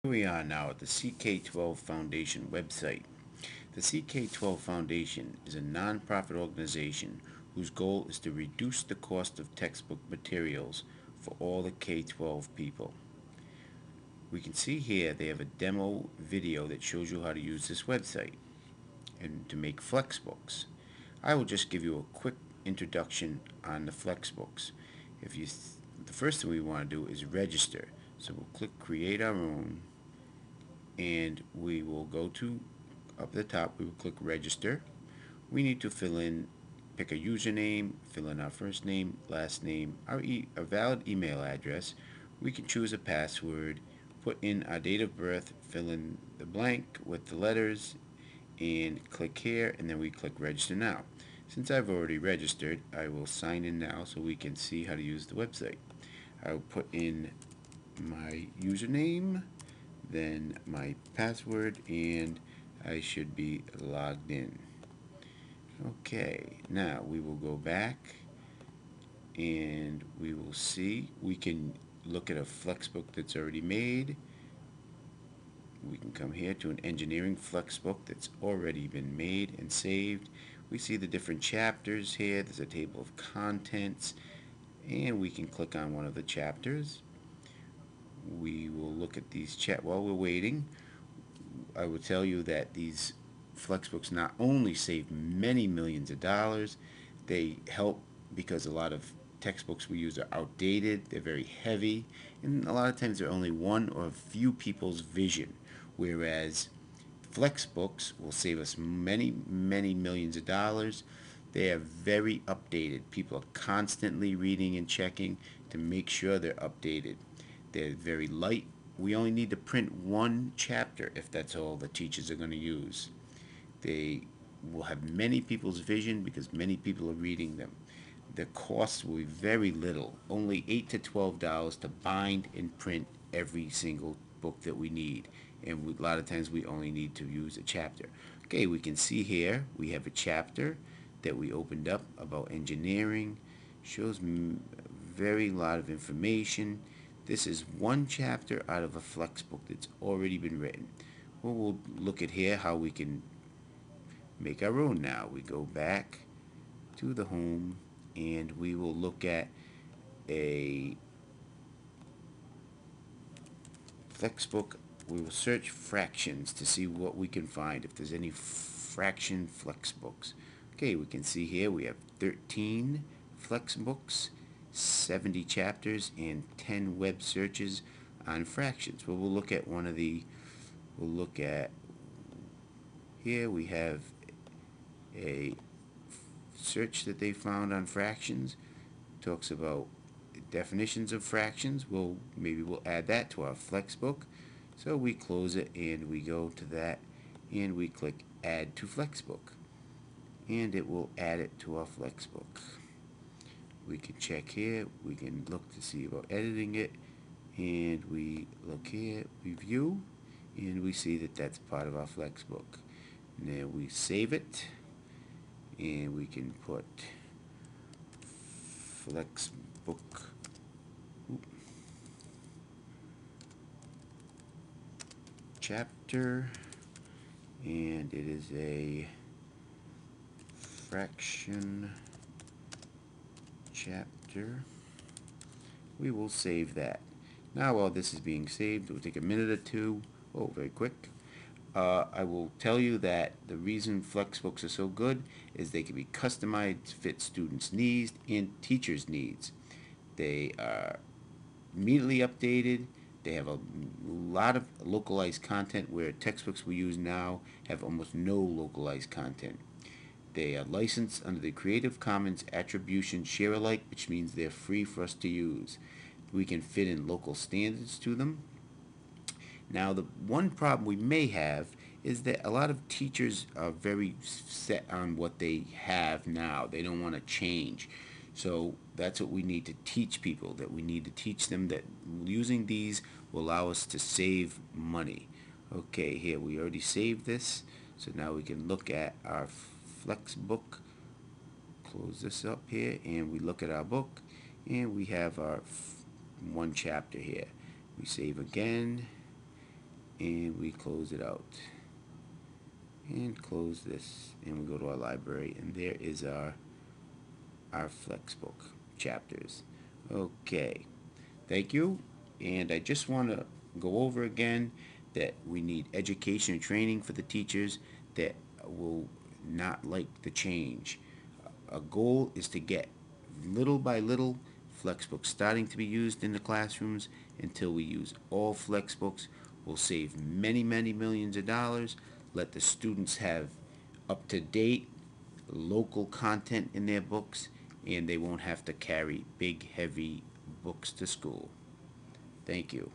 Here we are now at the CK12 Foundation website. The CK12 Foundation is a non-profit organization whose goal is to reduce the cost of textbook materials for all the K-12 people. We can see here they have a demo video that shows you how to use this website and to make Flexbooks. I will just give you a quick introduction on the Flexbooks. The first thing we want to do is register. So we'll click create our own, and we will go to up at the top. We will click register. We need to pick a username, fill in our first name, last name, a valid email address. We can choose a password, put in our date of birth, fill in the blank with the letters, and click here, and then we click register now. Since I've already registered, I will sign in now so we can see how to use the website. I will put in my username, then my password, and I should be logged in. Okay, now we will go back and we will see. We can look at a Flexbook that's already made. We can come here to an engineering Flexbook that's already been made and saved. We see the different chapters here. There's a table of contents, and we can click on one of the chapters. We will look at these while we're waiting. I will tell you that these Flexbooks not only save many millions of dollars, they help because a lot of textbooks we use are outdated, they're very heavy, and a lot of times they're only one or a few people's vision, whereas Flexbooks will save us many millions of dollars. They are very updated. People are constantly reading and checking to make sure they're updated. They're very light. We only need to print one chapter if that's all the teachers are going to use. They will have many people's vision because many people are reading them. The cost will be very little, only $8 to $12 to bind and print every single book that we need. And a lot of times we only need to use a chapter. Okay, we can see here we have a chapter that we opened up about engineering. Shows very lot of information. This is one chapter out of a Flexbook that's already been written. Well, we'll look at here how we can make our own now. We go back to the home and we will look at a Flexbook. We will search fractions to see what we can find, if there's any fraction Flexbooks. Okay, we can see here we have 13 Flexbooks, 70 chapters, and 10 web searches on fractions. Well, we'll look at here we have a search that they found on fractions. Talks about definitions of fractions. Maybe we'll add that to our Flexbook. So we close it and we go to that and we click add to Flexbook, and it will add it to our Flexbook. We can check here, we can look to see about editing it, and we look here, we view, and we see that that's part of our Flexbook. Now we save it, and we can put Flexbook chapter, and it is a fraction chapter. We will save that. Now while this is being saved, it will take a minute or two. Oh, very quick. I will tell you that the reason Flexbooks are so good is they can be customized to fit students' needs and teachers' needs. They are immediately updated. They have a lot of localized content, where textbooks we use now have almost no localized content. They are licensed under the Creative Commons Attribution Share Alike, which means they're free for us to use. We can fit in local standards to them. Now, the one problem we may have is that a lot of teachers are very set on what they have now. They don't want to change. So that's what we need to teach people, that we need to teach them that using these will allow us to save money. Okay, here we already saved this. So now we can look at our Flexbook. Close this up here, and we look at our book, and we have our one chapter here. We save again, and we close it out. And close this, and we go to our library, and there is our Flexbook chapters. Okay, thank you. And I just want to go over again that we need education and training for the teachers that will not like the change. A goal is to get little by little Flexbooks starting to be used in the classrooms until we use all Flexbooks. We'll save many, many millions of dollars. Let the students have up to date local content in their books, and they won't have to carry big, heavy books to school. Thank you.